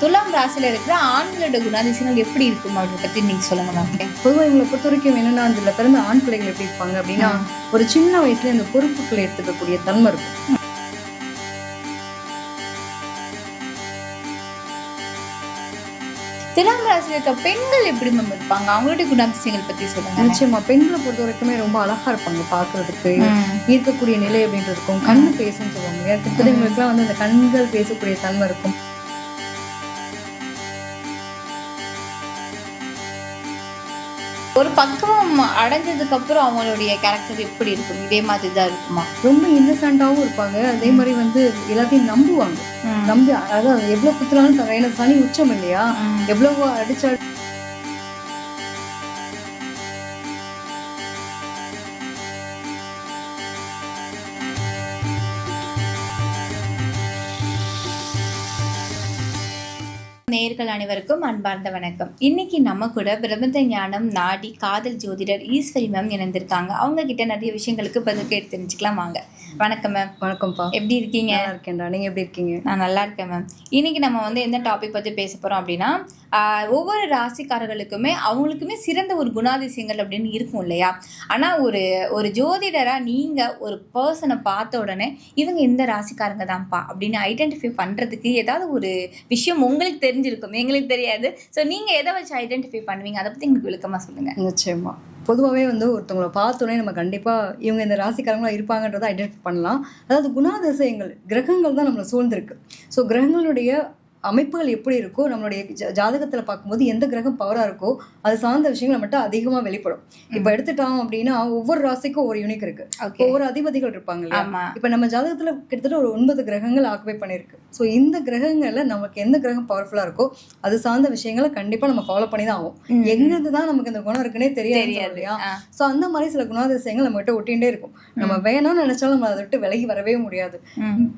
துலாம் ராசியில இருக்கிற ஆண்களோட குணாதிசயங்கள் எப்படி இருக்கும் அப்படின்றத பத்தி நீங்க சொல்லுங்க மேம். பொதுவாக இவங்களை பொறுத்த வரைக்கும் என்னன்னா, இதுல பிறந்த ஆண் பிள்ளைகள் எப்படி இருப்பாங்க அப்படின்னா, ஒரு சின்ன வயசுல இந்த பொறுப்புகளை எடுத்துக்கக்கூடிய தன்மை இருக்கும். துலாம் ராசியில இருக்க பெண்கள் எப்படி மேம் இருப்பாங்க, அவங்களுடைய குணாதிசயங்கள் பத்தி சொல்லுங்க. நிச்சயமா பெண்களை பொறுத்த வரைக்குமே ரொம்ப அழகா இருப்பாங்க பாக்குறதுக்கு. ஈர்க்கக்கூடிய நிலை அப்படின்றதுக்கும் கண்ணு பேசுன்னு சொல்லுவாங்க. கிட்டத்தட்ட இவங்களுக்குலாம் வந்து அந்த கண்கள் பேசக்கூடிய தன்மை இருக்கும். ஒரு பக்குவம் அடைஞ்சதுக்கு அப்புறம் அவங்களுடைய கேரக்டர் எப்படி இருக்கும், இதே மாதிரி தான் இருக்குமா? ரொம்ப இன்னசென்ட்டாவும் இருப்பாங்க. அதே மாதிரி வந்து எல்லாத்தையும் நம்புவாங்க. நம்பி அதாவது எவ்வளவு குத்துனாலும் ஏன்னா சனி உச்சம் இல்லையா, எவ்வளவு அடிச்சா நேயர்கள் அனைவருக்கும் அன்பார்ந்த வணக்கம். இன்னைக்கு நம்ம கூட பிரபஞ்ச ஞானம் நாடி காதல் ஜோதிடர் ஈஸ்வரி மேம் இணைந்திருக்காங்க. அவங்க கிட்ட நிறைய விஷயங்களுக்கு பதில் கேட்டு தெரிஞ்சுக்கலாம் வாங்க. வணக்கம் மேம். வணக்கம்ப்பா. எப்படி இருக்கீங்க? நல்லா இருக்கேன்டா, நீங்க எப்படி இருக்கீங்க? நான் நல்லா இருக்கேன் மேம். இன்னைக்கு நம்ம வந்து எந்த டாபிக் பத்தி பேச போறோம் அப்படின்னா, ஒவ்வொரு ராசிக்காரர்களுக்குமே அவங்களுக்குமே சிறந்த ஒரு குணாதிசயங்கள் அப்படின்னு இருக்கும் இல்லையா? ஆனால் ஒரு ஜோதிடராக நீங்கள் ஒரு பர்சனை பார்த்த உடனே இவங்க இந்த ராசிக்காரங்க தான்ப்பா அப்படின்னு ஐடென்டிஃபை பண்ணுறதுக்கு ஏதாவது ஒரு விஷயம் உங்களுக்கு தெரிஞ்சிருக்கும், எங்களுக்கு தெரியாது. ஸோ நீங்கள் எதை வச்சு ஐடென்டிஃபை பண்ணுவீங்க, அதை பற்றி எங்களுக்கு விளக்கமாக சொல்லுங்கள். நிச்சயமா பொதுவாகவே வந்து ஒருத்தவங்களை பார்த்தோன்னே நம்ம கண்டிப்பாக இவங்க இந்த ராசிக்காரங்களாக இருப்பாங்கன்றதை ஐடென்டிஃபை பண்ணலாம். அதாவது குணாதிசயங்கள் கிரகங்கள் தான் நம்மளை சூழ்ந்திருக்கு. ஸோ கிரகங்களுடைய அமைப்புகள் எப்படி இருக்கோ, நம்மளுடைய ஜாதகத்தில் பார்க்கும்போது எந்த கிரகம் பவராக இருக்கோ அது சார்ந்த விஷயங்கள் மட்டும் அதிகமாக வெளிப்படும். இப்போ எடுத்துட்டோம் அப்படின்னா ஒவ்வொரு ராசிக்கும் ஒரு யூனிக் இருக்கு, ஒவ்வொரு அதிபதிகள் இருப்பாங்க இல்லையா? இப்போ நம்ம ஜாதகத்தில் கிட்டத்தட்ட ஒரு 9 கிரகங்கள் ஆக்குபை பண்ணியிருக்கு. ஸோ இந்த கிரகங்களில் நமக்கு எந்த கிரகம் பவர்ஃபுல்லாக இருக்கோ அது சார்ந்த விஷயங்களை கண்டிப்பாக நம்ம ஃபாலோ பண்ணி தான் ஆகும். எங்கிருந்து தான் நமக்கு இந்த குணம் இருக்குன்னே தெரியாது இல்லையா? ஸோ அந்த மாதிரி சில குணாதிசயங்கள் நம்ம கிட்ட ஒட்டிகிட்டே இருக்கும். நம்ம வேணும்னு நினைச்சாலும் நம்ம அதை விட்டு விலகி வரவே முடியாது.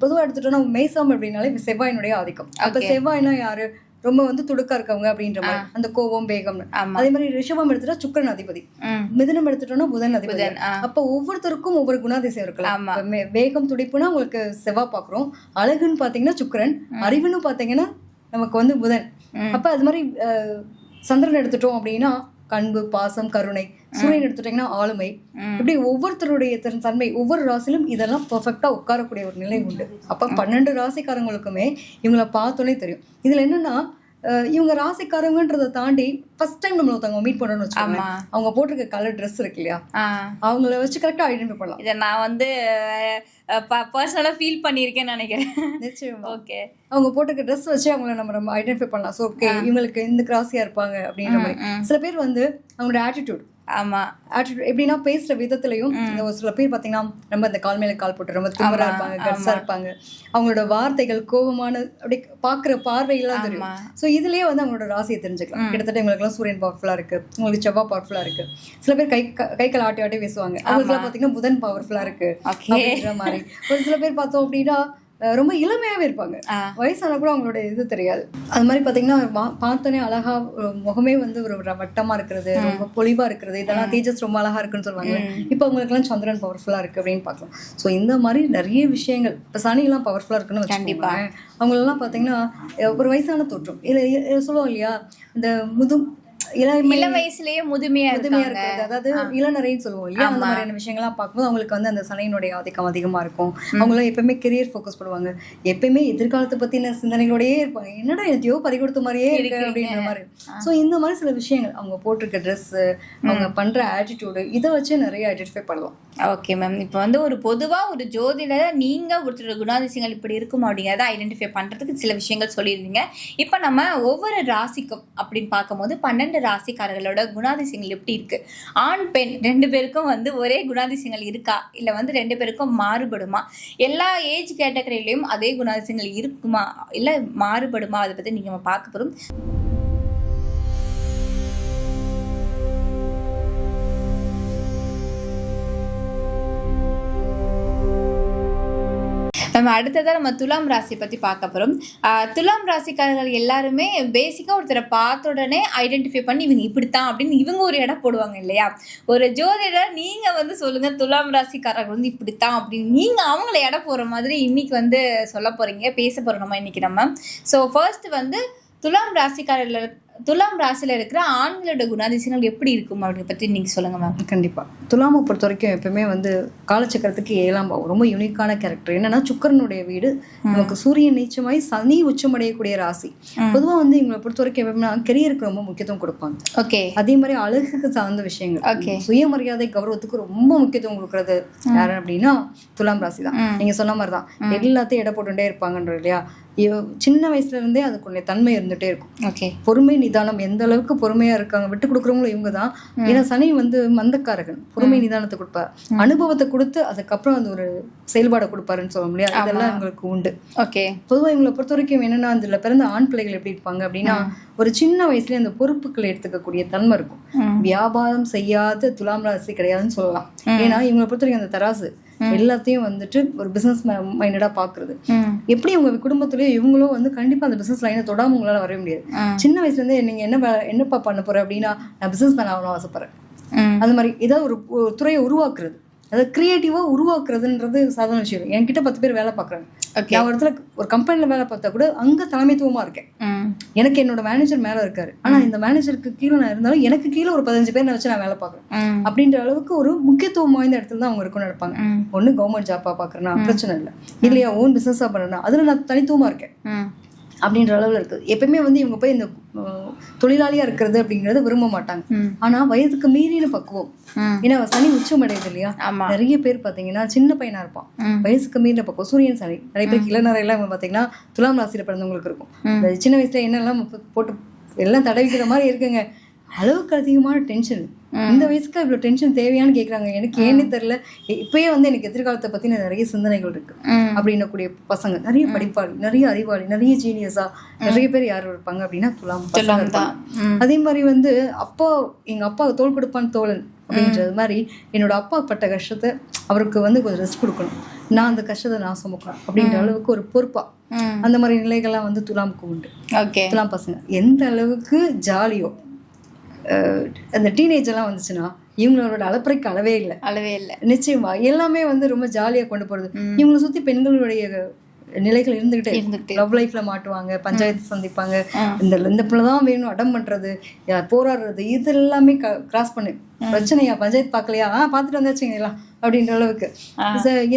பொதுவாக எடுத்துட்டோம்னா மேசம் அப்படின்னாலே செவ்வாயினுடைய ஆதிக்கம். அப்போ செவ்வாய்னா யாரு? ரொம்ப வந்து துடுக்கா இருக்கவங்க அப்படின்ற மாதிரி, அந்த கோபம் வேகம். அதே மாதிரி ரிஷபம் எடுத்துட்டா சுக்கிரன் அதிபதி, மிதுனம் எடுத்துட்டோம்னா புதன் அதிபதி. அப்ப ஒவ்வொருத்தருக்கும் ஒவ்வொரு குணாதிசயம் இருக்கலாம். வேகம் துடிப்புனா உங்களுக்கு செவ்வாய் பாக்குறோம், அழகுன்னு பாத்தீங்கன்னா சுக்கிரன், அறிவுன்னு பாத்தீங்கன்னா நமக்கு வந்து புதன். அப்ப அது மாதிரி சந்திரன் எடுத்துட்டோம் அப்படின்னா கண்பு, பாசம், கருணை. சூரியன் எடுத்துட்டீங்கன்னா ஆளுமை. இப்படி ஒவ்வொருத்தருடைய தன்மை ஒவ்வொரு ராசிலும் இதெல்லாம் பெர்ஃபெக்டா உட்காரக்கூடிய ஒரு நிலை உண்டு. அப்ப 12 ராசிக்காரங்களுக்குமே இவங்களை பார்த்தோன்னே தெரியும். இதுல என்னன்னா இவங்க ராசிக்காரங்கன்றதை தாண்டி ஃபர்ஸ்ட் டைம் நம்மள ஒருத்தவங்க மீட் பண்ணணும்னு வச்சுக்கோங்க, அவங்க போட்டிருக்க கலர் ட்ரெஸ் இருக்கு இல்லையா, அவங்கள வச்சு கரெக்டா ஐடென்டிஃபை பண்ணலாம். இதை நான் வந்து பர்சனலா ஃபீல் பண்ணியிருக்கேன்னு நினைக்கிறேன். நிச்சயமா. ஓகே, அவங்க போட்டிருக்க ட்ரெஸ் வச்சு அவங்கள நம்ம ஐடென்டிஃபை பண்ணலாம். ஸோ ஓகே, இவங்களுக்கு இந்த கிராஸியா இருப்பாங்க அப்படின்ற மாதிரி. சில பேர் வந்து அவங்களோட ஆட்டிடியூட் எப்படின்னா பேசுற விதத்திலையும், ஒரு சில பேர் பாத்தீங்கன்னா ரொம்ப இந்த கால் மேல கால் போட்டு ரொம்ப திமிரா இருப்பாங்க, கட்ஸா இருப்பாங்க. அவங்களோட வார்த்தைகள் கோபமான அப்படி பாக்குற பார்வையெல்லாம் தெரியும். சோ இதுலயே வந்து அவங்களோட ராசியை தெரிஞ்சுக்கலாம். கிட்டத்தட்ட இவங்களுக்கு எல்லாம் சூரியன் பவர்ஃபுல்லா இருக்கு, உங்களுக்கு செவ்வாய் பவர்ஃபுல்லா இருக்கு. சில பேர் கை கால் ஆட்டி ஆட்டி பேசுவாங்க, அவங்களுக்கு பாத்தீங்கன்னா புதன் பவர்ஃபுல்லா இருக்கு அப்படின்ற மாதிரி. ஒரு சில பேர் பார்த்தோம் அப்படின்னா ரொம்ப இளமையாவே இருப்பாங்க, வயசான கூட அவங்களோட இது தெரியாது. அது மாதிரி பாத்தீங்கன்னா பார்த்தோன்னே அழகா முகமே வந்து ஒரு வட்டமா இருக்கிறது, ரொம்ப பொலிவா இருக்கிறது, இதெல்லாம் தேஜஸ் ரொம்ப அழகா இருக்குன்னு சொல்லுவாங்க. இப்ப அவங்களுக்கு எல்லாம் சந்திரன் பவர்ஃபுல்லா இருக்கு அப்படின்னு பாக்கலாம். சோ இந்த மாதிரி நிறைய விஷயங்கள். இப்ப சனி எல்லாம் பவர்ஃபுல்லா இருக்குன்னு வச்சுக்கோங்க. அவங்களெல்லாம் பாத்தீங்கன்னா ஒரு வயசான தோற்றம் இல்ல சொல்லுவோம் இல்லையா, இந்த இளம் வயசுலயே முதுமையா இருக்கிறது, அதாவது இளநரைன்னு சொல்லுவோம் இல்லையா, அந்த மாதிரியான விஷயங்கள்லாம் பார்க்கும்போது அவங்களுக்கு வந்து அந்த சனியினுடைய ஆதிக்கம் அதிகமா இருக்கும். அவங்களாம் எப்பயுமே கெரியர் ஃபோக்கஸ் பண்ணுவாங்க, எப்பயுமே எதிர்காலத்தை பத்தின சிந்தனைகளோடயே இருப்பாங்க. என்னடா எதையோ பறி கொடுத்த மாதிரியே இருக்கு அப்படின்ற மாதிரி. ஸோ இந்த மாதிரி சில விஷயங்கள், அவங்க போட்டிருக்க ட்ரெஸ், அவங்க பண்ற ஆட்டிடியூடு, இதை வச்சு நிறைய ஐடென்டிஃபை பண்ணலாம். Okay ma'am. இப்போ வந்து ஒரு பொதுவாக ஒரு ஜோதிடரை நீங்கள் ஒருத்தரோட குணாதிசயங்கள் இப்படி இருக்கும் அப்படிங்கிறத ஐடென்டிஃபை பண்ணுறதுக்கு சில விஷயங்கள் சொல்லியிருந்தீங்க. இப்போ நம்ம ஒவ்வொரு ராசிக்கும் அப்படின்னு பார்க்கும்போது 12 ராசிக்காரர்களோட குணாதிசயங்கள் எப்படி இருக்குது, ஆண் பெண் 2 பேருக்கும் வந்து ஒரே குணாதிசயங்கள் இருக்கா, இல்லை வந்து 2 பேருக்கும் மாறுபடுமா, எல்லா ஏஜ் கேட்டகரியிலையும் அதே குணாதிசயங்கள் இருக்குமா இல்லை மாறுபடுமா, அதை பற்றி நீங்கள் பார்க்க போகிறோம். நம்ம அடுத்ததாக நம்ம துலாம் ராசி பற்றி பார்க்க போகிறோம். துலாம் ராசிக்காரர்கள் எல்லாருமே பேசிக்காக ஒருத்தரை பார்த்த உடனே ஐடென்டிஃபை பண்ணி இவங்க இப்படித்தான் அப்படின்னு இவங்க ஒரு இடம் போடுவாங்க இல்லையா? ஒரு ஜோதிடர் நீங்கள் வந்து சொல்லுங்கள், துலாம் ராசிக்காரர்கள் வந்து இப்படித்தான் அப்படின்னு நீங்கள் அவங்கள இடம் போகிற மாதிரி இன்னைக்கு வந்து சொல்ல போகிறீங்க, பேச போகிறோம் நம்ம இன்னைக்கு நம்ம. ஸோ ஃபர்ஸ்ட் வந்து துலாம் ராசியில இருக்கிற ஆண்களோட குணாதிசயங்கள் எப்படி இருக்கும் அப்படின்னு பத்தி நீங்க சொல்லுங்க மேம். கண்டிப்பா. துலாமை பொறுத்த வரைக்கும் எப்பவுமே வந்து காலச்சக்கரத்துக்கு 7ஆம் பாவம் ரொம்ப யூனிக்கான கேரக்டர். என்னன்னா சுக்கிரனுடைய வீடு, நமக்கு சூரியன் நீச்சமாய் சனி உச்சமடையக்கூடிய ராசி. பொதுவா வந்து இவங்களை பொறுத்த வரைக்கும் எப்படின்னா கெரியருக்கு ரொம்ப முக்கியத்துவம் கொடுப்பாங்க. ஓகே. அதே மாதிரி அழகுக்கு சார்ந்த விஷயங்கள், சுயமரியாதை கௌரவத்துக்கு ரொம்ப முக்கியத்துவம் கொடுக்கறது யாரு அப்படின்னா துலாம் ராசி தான். நீங்க சொன்ன மாதிரிதான் எல்லாத்தையும் எடை போட்டுட்டே இருப்பாங்கன்ற இல்லையா, சின்ன வயசுல இருந்தே அதுக்குள்ள தன்மை இருந்துட்டே இருக்கும். ஓகே. பொறுமை நிதானம் எந்த அளவுக்கு பொறுமையா இருக்காங்க, விட்டு கொடுக்குறவங்களும் இவங்க தான். ஏன்னா சனி வந்து மந்தக்காரகன், பொறுமை நிதானத்தை கொடுப்பார், அனுபவத்தை கொடுத்து அதுக்கப்புறம் அந்த ஒரு செயல்பாடை கொடுப்பாருன்னு சொல்ல முடியாது. இதெல்லாம் இவங்களுக்கு உண்டு. ஓகே. பொதுவாக இவங்களை பொறுத்த வரைக்கும் என்னன்னா அதுல பிறந்த ஆண் பிள்ளைகள் எப்படி இருப்பாங்க அப்படின்னா ஒரு சின்ன வயசுல அந்த பொறுப்புகளை எடுத்துக்கக்கூடிய தன்மை இருக்கும். வியாபாரம் செய்யாத துலாம் ராசி கிடையாதுன்னு சொல்லலாம். ஏன்னா இவங்களை பொறுத்த வரைக்கும் அந்த தராசு எல்லாத்தையும் வந்துட்டு ஒரு பிசினஸ் மைண்டடா பாக்குறது. எப்படி உங்க குடும்பத்திலயும் இவங்களும் வந்து கண்டிப்பா அந்த பிசினஸ் லைனை தொடாம உங்களால வரவே முடியாது. சின்ன வயசுல இருந்தே நீங்க என்னப்பா பண்ண போற அப்படின்னா நான் பிசினஸ் மேன் ஆகணும் ஆசைப்படுறேன், அந்த மாதிரி ஏதாவது ஒரு துறையை உருவாக்குறது, அதாவது கிரியேட்டிவா உருவாக்குறதுன்றது சாதாரண விஷயம். என்கிட்ட 10 பேர் வேலை பாக்குறாங்க, நான் ஒரு இடத்துல ஒரு கம்பெனில வேலை பார்த்தா கூட அங்க தலைமைத்துவமா இருக்கேன். எனக்கு என்னோட மேனேஜர் மேல இருக்காரு, ஆனா இந்த மேனேஜருக்கு கீழே நான் இருந்தாலும் எனக்கு கீழே ஒரு 15 பேர் வச்சு நான் வேலை பாக்குறேன் அப்படின்ற அளவுக்கு ஒரு முக்கியத்துவம் வாய்ந்த இடத்துல தான் அவங்க இருக்கும்னு நினைப்பாங்க. ஒண்ணு கவர்மெண்ட் ஜாப்பா பாக்குறேன்னா பிரச்சனை இல்லை, இல்லையா ஓன் பிசினஸா பண்றேன்னா அதுல நான் தனித்துவமா இருக்கேன் அப்படின்ற அளவுல இருக்குது. எப்பவுமே வந்து இவங்க போய் இந்த தொழிலாளியா இருக்கிறது அப்படிங்கறத விரும்ப மாட்டாங்க. ஆனா வயதுக்கு மீறின பக்குவம், ஏன்னா சனி உச்சம் அடையுது இல்லையா, நிறைய பேர் பாத்தீங்கன்னா சின்ன பையனா இருப்பான், வயசுக்கு மீறின பக்குவம். சூரியன் சனி நிறைய பேருக்கு இளநரையெல்லாம் பாத்தீங்கன்னா துலாம் ராசியில பிறந்தவங்களுக்கு இருக்கும். சின்ன வயசுல என்னெல்லாம் போட்டு எல்லாம் தடவிக்கிற மாதிரி இருக்குங்க, அளவுக்கு அதிகமான டென்ஷன். இந்த வயசுக்கு இவ்வளவு டென்ஷன் தேவையான்னு கேக்குறாங்க. எனக்கு ஏன்னு தெரியல, இப்பயே வந்து எனக்கு எதிர்காலத்தை பத்தின நிறைய சிந்தனைகள் இருக்கு அப்படின்னக்கூடிய பசங்க, நிறைய படிப்பாளி, நிறைய அறிவாளி, நிறைய ஜீனியஸா நிறைய பேர் யாரும் இருப்பாங்க அப்படின்னா துலாம் தான். அதே மாதிரி வந்து எங்க அப்பா தோள் கொடுப்பான் தோழன் அப்படின்றது மாதிரி என்னோட அப்பா பட்ட கஷ்டத்தை அவருக்கு வந்து கொஞ்சம் ரெஸ்ட் கொடுக்கணும், நான் அந்த கஷ்டத்தை நான் சுமக்கணும் அப்படின்ற அளவுக்கு ஒரு பொறுப்பா அந்த மாதிரி நிலைகள்லாம் வந்து துலாமுக்கு உண்டு. துலாம் பசங்க எந்த அளவுக்கு ஜாலியோ, அந்த டீனேஜ் எல்லாம் வந்துச்சுன்னா இவங்களோட அலப்பறைக்கு அளவே இல்லை. நிச்சயமா எல்லாமே வந்து ரொம்ப ஜாலியா கொண்டு போறது. இவங்களை சுத்தி பெண்களுடைய நிலைகள் இருந்துகிட்டே லவ் லைஃப்ல மாட்டுவாங்க, பஞ்சாயத்து சந்திப்பாங்க, இந்த பிள்ளைதான் வேணும் அடம் பண்றது, போராடுறது, இது எல்லாமே கிராஸ் பண்ணு பிரச்சனையா, பஞ்சாயத்து பார்க்கலையா, பார்த்துட்டு வந்தாச்சுங்களா அப்படின்ற அளவுக்கு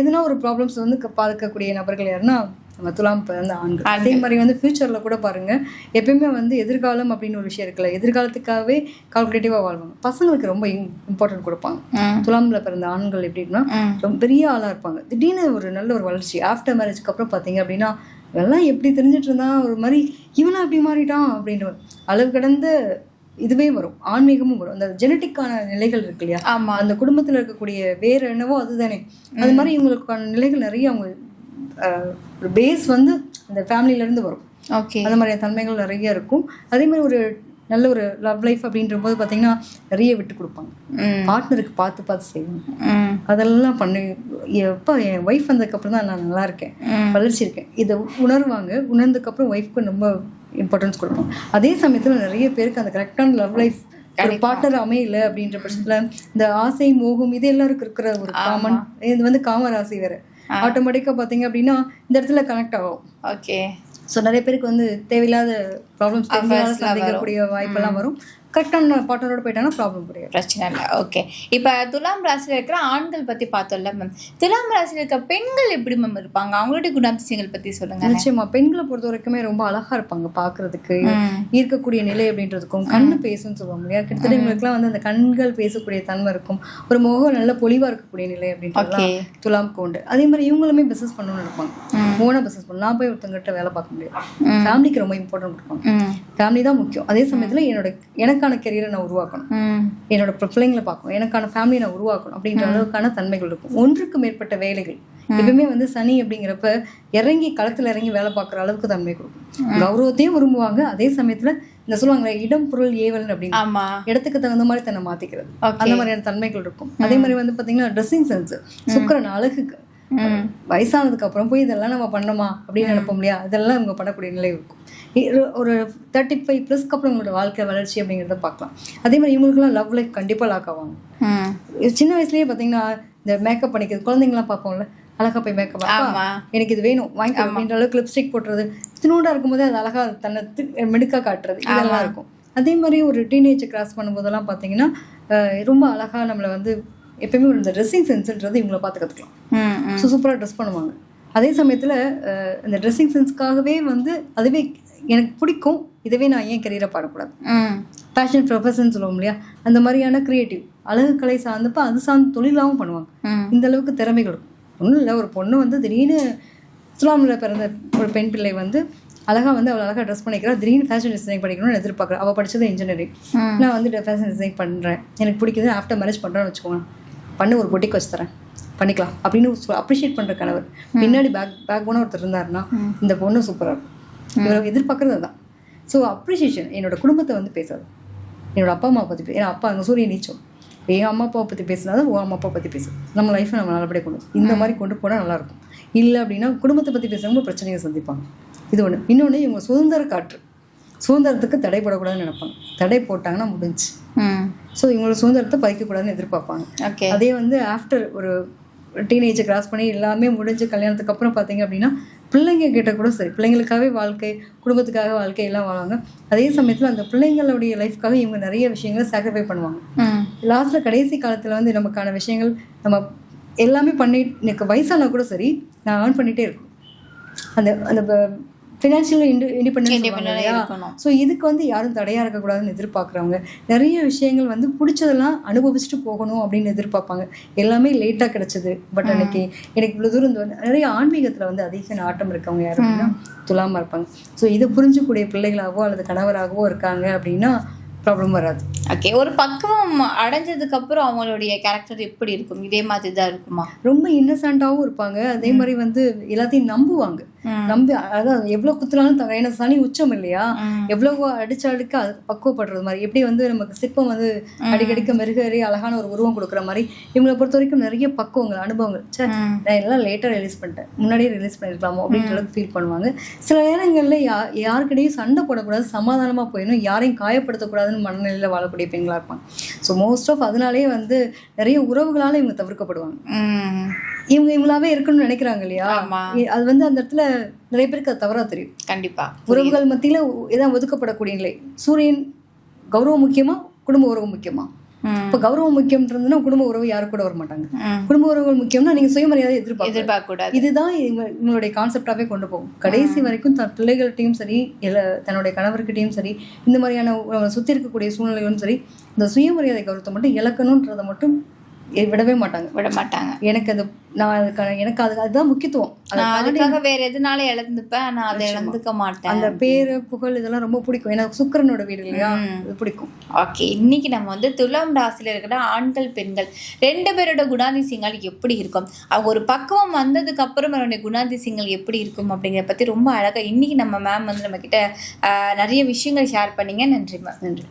எதுனா ஒரு ப்ராப்ளம்ஸ் வந்து பார்க்கக்கூடிய நபர்கள் யாருன்னா நம்ம துலாம் பிறந்த ஆண்கள். அதே மாதிரி வந்து ஃபியூச்சர்ல கூட பாருங்க, எப்பயுமே வந்து எதிர்காலம் அப்படின்னு ஒரு விஷயம் இருக்குல்ல, எதிர்காலத்துக்காகவே கால்குலேட்டிவா வாழ்வாங்க. பசங்களுக்கு ரொம்ப இம்பார்ட்டன்ட் கொடுப்பாங்க. துலாம்ல பிறந்த ஆண்கள் எப்படின்னா ரொம்ப பெரிய ஆளா இருப்பாங்க. திடீர்னு ஒரு நல்ல ஒரு வளர்ச்சி ஆஃப்டர் மேரேஜ்க்கு அப்புறம் பாத்தீங்க அப்படின்னா எல்லாம் எப்படி தெரிஞ்சிட்டு இருந்தா ஒரு மாதிரி இவனா அப்படி மாறிட்டான் அப்படின்ற அளவு கடந்த இதுவே வரும், ஆன்மீகமும் வரும். அந்த ஜெனட்டிக்கான நிலைகள் இருக்கு இல்லையா, அந்த குடும்பத்துல இருக்கக்கூடிய வேற என்னவோ அதுதானே, அது மாதிரி இவங்களுக்கான நிலைகள் நிறைய அவங்க ஒரு பேஸ் வந்து அந்த ஃபேமிலில இருந்து வரும். அந்த மாதிரியான தன்மைகள் நிறைய இருக்கும். அதே மாதிரி ஒரு நல்ல ஒரு லவ் லைஃப் அப்படின்ற போது பாத்தீங்கன்னா நிறைய விட்டு கொடுப்பாங்க, பார்ட்னருக்கு பார்த்து செய்வாங்க. அதெல்லாம் பண்ணி எப்போ என் ஒய்ஃப் வந்ததுக்கப்புறம் தான் நான் நல்லா இருக்கேன், வளர்ச்சி இருக்கேன், இதை உணர்வாங்க. உணர்ந்ததுக்கப்புறம் ஒய்ஃப்க்கு ரொம்ப இம்பார்ட்டன்ஸ் கொடுப்பாங்க. அதே சமயத்தில் நிறைய பேருக்கு அந்த கரெக்டான லவ் லைஃப் பார்ட்னர் அமையல அப்படின்ற பட்சத்துல இந்த ஆசை மோகம் இது எல்லாருக்கும் இருக்கிற ஒரு காமன், இது வந்து காம ராசி வேற, ஆட்டோமேட்டிக்கா பாத்தீங்க அப்படின்னா இந்த இடத்துல கனெக்ட் ஆகும். ஸோ நிறைய பேருக்கு வந்து தேவையில்லாத ப்ராப்ளம்ஸ் சந்திக்கக்கூடிய வாய்ப்பெல்லாம் வரும். கரெக்டான பார்ட்னரோட போயிட்டாங்கன்னா ப்ராப்ளம் கிடையாது, பிரச்சனை இல்லை. ஓகே. இப்போ துலாம் ராசியில் இருக்கிற ஆண்கள் பற்றி பார்த்தோம்ல மேம், துலாம் ராசியில் இருக்கிற பெண்கள் எப்படி மேம் இருப்பாங்க, அவங்களுடைய குணாதிசயங்கள் பற்றி சொல்லுங்க. நிச்சயமா பெண்களை பொறுத்த வரைக்குமே ரொம்ப அழகா இருப்பாங்க, பார்க்கறதுக்கு ஈர்க்கக்கூடிய நிலை அப்படின்றதுக்கும் கண்ணு பேசுன்னு சொல்லுவாங்க இல்லையா, கிட்டத்தட்ட இவங்களுக்குலாம் வந்து அந்த கண்கள் பேசக்கூடிய தன்மை இருக்கும், ஒரு முகம் நல்ல பொலிவா இருக்கக்கூடிய நிலை அப்படின்றது துலாமுக்கு உண்டு. அதே மாதிரி இவங்களுமே பிசினஸ் பண்ணணும்னு இருப்பாங்க, ஓனா பிசினஸ் பண்ணணும். நான் போய் ஒருத்தங்கிட்ட வேலை பார்க்க முடியாது, ஃபேமிலிக்கு ரொம்ப இம்பார்ட்டன்ட் கொடுப்பாங்க, ஃபேமிலி தான் முக்கியம். அதே சமயத்துல எனக்கான கெரியரை நான் உருவாக்கணும், என்னோட பிள்ளைங்களை பார்க்கணும், எனக்கான ஃபேமிலியை நான் உருவாக்கணும் அப்படின்ற அளவுக்கான தன்மைகள் இருக்கும். ஒன்றுக்கு மேற்பட்ட வேலைகள் எப்பவுமே வந்து சனி அப்படிங்கிறப்ப இறங்கி களத்துல இறங்கி வேலை பார்க்குற அளவுக்கு தன்மை கொடுக்கும். கௌரவத்தையும் விரும்புவாங்க, அதே சமயத்துல இந்த சொல்லுவாங்க இடம் பொருள் ஏவல் அப்படின்னு இடத்துக்கு தகுந்த மாதிரி தன்னை மாத்திக்கிறது, அந்த மாதிரியான தன்மைகள் இருக்கும். அதே மாதிரி வந்து பாத்தீங்கன்னா ட்ரெஸ்ஸிங் சென்ஸ், சுக்கிரன் அழகுக்கு வயசானதுக்கு அப்புறம் போய் இதெல்லாம் நம்ம பண்ணோமா அப்படின்னு நினைப்போம் இல்லையா, இதெல்லாம் இவங்க பண்ணக்கூடிய நிலை இருக்கும். ஒரு 35+ அப்புறம் உங்களோட வாழ்க்கை வளர்ச்சி அப்படிங்கிறத பார்க்கலாம். அதே மாதிரி இவங்களுக்குலாம் லவ் லைஃப் கண்டிப்பா லாக் ஆவாங்க. சின்ன வயசுலயே பாத்தீங்கன்னா இந்த மேக்கப் பண்ணிக்கிறது குழந்தைங்கலாம் பார்ப்போம்ல, அழகா போய் மேக்கப் ஆமா. எனக்கு இது வேணும் வாங்கி அப்படின்ற அளவுக்கு லிப்ஸ்டிக் போட்டுறது, இத்தினோண்டா இருக்கும்போதே அது அழகா தன்னை மெடுக்கா காட்டுறது, இதெல்லாம் இருக்கும். அதே மாதிரி ஒரு டீனேஜ் கிராஸ் பண்ணும்போதெல்லாம் பார்த்தீங்கன்னா ரொம்ப அழகா நம்மளை வந்து எப்பயுமே இந்த ட்ரெஸ்ஸிங் சென்ஸ்ன்றது இவங்கள பார்த்து கற்றுக்கலாம். ஸோ சூப்பராக ட்ரெஸ் பண்ணுவாங்க. அதே சமயத்தில் இந்த ட்ரெஸ்ஸிங் சென்ஸ்க்காகவே வந்து அதுவே எனக்கு பிடிக்கும், இதுவே நான் ஏன் கெரியரை பாடக்கூடாது, பேஷன் ப்ரொஃபஷன் சொல்லுவோம் இல்லையா, அந்த மாதிரியான க்ரியேட்டிவ் அழகு கலை சார்ந்தப்போ அது சார்ந்த தொழிலாகவும் பண்ணுவாங்க. இந்த அளவுக்கு திறமைகள் இருக்கும். ஒன்றும் இல்லை, ஒரு பொண்ணு வந்து திடீர்னு இஸ்லாமில் பிறந்த ஒரு பெண் பிள்ளை வந்து அழகாக வந்து அவள் அழகாக ட்ரெஸ் பண்ணிக்கிறா, திடீர்னு ஃபேஷன் டிசைனிங் படிக்கணும்னு எதிர்பார்க்குறேன். அவள் படித்தது இன்ஜினியரிங், நான் வந்து ஃபேஷன் டிசைனிங் பண்ணுறேன், எனக்கு பிடிக்குது, ஆஃப்டர் மேரேஜ் பண்ணுறேன்னு வச்சுக்கோங்க, பண்ணு ஒரு பொட்டிக்கு வச்சு தரேன், பண்ணிக்கலாம் அப்படின்னு அப்ரிஷியேட் பண்ணுற கணவர் பின்னாடி பேக் போனால் ஒருத்தர் இருந்தாருன்னா இந்த பொண்ணு சூப்பராக இருக்கும். இவரை எதிர்பார்க்குறது அதுதான். So appreciation. என்னோட குடும்பத்தை வந்து பேசாது, என்னோட அப்பா அம்மாவை பற்றி ஏன்னா அப்பா அங்கே சூரிய நீச்சம், என் அம்மா அப்பாவை பற்றி பேசினாதான் உன் அம்மா அப்பா பற்றி பேசும். நம்ம லைஃப்பை நம்ம நல்லபடியாக இந்த மாதிரி கொண்டு போனால் நல்லாயிருக்கும். இல்லை அப்படின்னா குடும்பத்தை பற்றி பேசுகிறவங்க பிரச்சனையை சந்திப்பாங்க. இது ஒன்று. இன்னொன்று, இவங்க சுதந்திர காற்று, சுதந்திரத்துக்கு தடைப்படக்கூடாதுன்னு நினைப்பாங்க. தடை போட்டாங்கன்னா முடிஞ்சு. ஸோ இவங்களோட சுதந்திரத்தை பறிக்கக்கூடாதுன்னு எதிர்பார்ப்பாங்க. அதே வந்து ஆஃப்டர் ஒரு டீனேஜை கிராஸ் பண்ணி எல்லாமே முடிஞ்சு கல்யாணத்துக்கு அப்புறம் பார்த்தீங்க அப்படின்னா பிள்ளைங்க கிட்ட கூட சரி, பிள்ளைங்களுக்காகவே வாழ்க்கை, குடும்பத்துக்காக வாழ்க்கை எல்லாம் வாழ்வாங்க. அதே சமயத்தில் அந்த பிள்ளைங்களுடைய லைஃப்காக இவங்க நிறைய விஷயங்களை சாக்ரிஃபை பண்ணுவாங்க. லாஸ்ட்டில் கடைசி காலத்தில் வந்து நமக்கான விஷயங்கள் நம்ம எல்லாமே பண்ணி எனக்கு வயசானா கூட சரி நான் ஏர்ன் பண்ணிகிட்டே இருக்கும். அந்த அந்த ஃபினான்ஷியல் இண்டிபெண்டன்ஸ். ஸோ இதுக்கு வந்து யாரும் தடையாக இருக்கக்கூடாதுன்னு எதிர்பார்க்குறவங்க, நிறைய விஷயங்கள் வந்து பிடிச்சதெல்லாம் அனுபவிச்சுட்டு போகணும் அப்படின்னு எதிர்பார்ப்பாங்க. எல்லாமே லேட்டாக கிடச்சிது, பட் அன்னைக்கு எனக்கு இவ்வளோ தூரம் நிறைய ஆன்மீகத்தில் வந்து அதிக நாட்டம் இருக்கவங்க யார் அப்படின்னா துலாமாக இருப்பாங்க. ஸோ இதை புரிஞ்சக்கூடிய பிள்ளைகளாகவோ அல்லது கணவராகவோ இருக்காங்க அப்படின்னா ப்ராப்ளம் வராது. ஓகே. ஒரு பக்குவம் அடைஞ்சதுக்கு அப்புறம் அவங்களுடைய கேரக்டர் எப்படி இருக்கும்? இதே மாதிரி தான் இருக்குமா? ரொம்ப இன்னசென்ட்டாகவும் இருப்பாங்க. அதே மாதிரி வந்து எல்லாத்தையும் நம்புவாங்க. நம்பி அதான் எவ்வளோ குத்துனாலும் ஏன்னா சனி உச்சம் இல்லையா, எவ்வளோ அடிச்சு அடிக்க அது பக்குவப்படுறது மாதிரி. எப்படி வந்து நமக்கு சிற்பம் வந்து அடிக்கடிக்க மெருகேறி அழகான ஒரு உருவம் கொடுக்குற மாதிரி இவங்களை பொறுத்த வரைக்கும் நிறைய பக்குவங்கள், அனுபவங்கள். நான் எல்லாம் லேட்டாக ரிலீஸ் பண்ணிட்டேன், முன்னாடியே ரிலீஸ் பண்ணிருக்கலாமோ அப்படின்ற அளவுக்கு ஃபீல் பண்ணுவாங்க. சில நேரங்களில் யாருக்கிட்டையும் சண்டை போடக்கூடாது, சமாதானமாக போயிடணும், யாரையும் காயப்படுத்தக்கூடாதுன்னு மனநிலையில் வாழக்கூடிய பெண்களாக இருப்பாங்க. ஸோ மோஸ்ட் ஆஃப் அதனாலேயே வந்து நிறைய உறவுகளால் இவங்க தவிர்க்கப்படுவாங்க. இவங்களாவே இருக்கணும்னு நினைக்கிறாங்க இல்லையா, அது வந்து அந்த இடத்துல நிறைய பேருக்கு அது தவறா தெரியும். கண்டிப்பா உறவுகள் மத்தியில இதான் ஒதுக்கப்படக்கூடிய நிலை. சூரியன் கௌரவம் முக்கியமா, குடும்ப உறவு முக்கியமா? இப்ப கௌரவம் முக்கியம்ன்றதுன்னா குடும்ப உறவு யாரு கூட வர மாட்டாங்க. குடும்ப உறவுகள் முக்கியம்னா நீங்க சுயமரியாதை எதிர்பார்க்க கூடாது. இதுதான் இவங்களுடைய கான்செப்டாவே கொண்டு போகும். கடைசி வரைக்கும் தன் பிள்ளைகள்கிட்டையும் சரி, தன்னுடைய கணவர்கிட்டையும் சரி, இந்த மாதிரியான சுத்தி இருக்கக்கூடிய சூழ்நிலைகளும் சரி, இந்த சுயமரியாதை கௌரவத்தை மட்டும் இழக்கணும்ன்றதை மட்டும் விட மாட்டாங்க. எனக்கு அது எனக்கு அதுதான் முக்கியத்துவம். அதுக்காக வேற எதுனால இழந்துப்பேன், நான் அதை இழந்துக்க மாட்டேன். அந்த பேரு புகழ் இதெல்லாம் ரொம்ப பிடிக்கும். எனக்கு சுக்கிரனோட வீடு இல்லையா, அது பிடிக்கும். ஓகே. இன்னைக்கு நம்ம வந்து துலாம் ராசியில இருக்கிற ஆண்கள் பெண்கள் 2 பேரோட குணாதிசயங்கள் எப்படி இருக்கும், அவங்க ஒரு பக்குவம் வந்ததுக்கு அப்புறம் அவருடைய குணாதிசயங்கள் எப்படி இருக்கும் அப்படிங்கிறத பத்தி ரொம்ப அழகா இன்னைக்கு நம்ம மேம் வந்து நம்ம கிட்ட நிறைய விஷயங்கள் ஷேர் பண்ணீங்க. நன்றி மேம். நன்றி.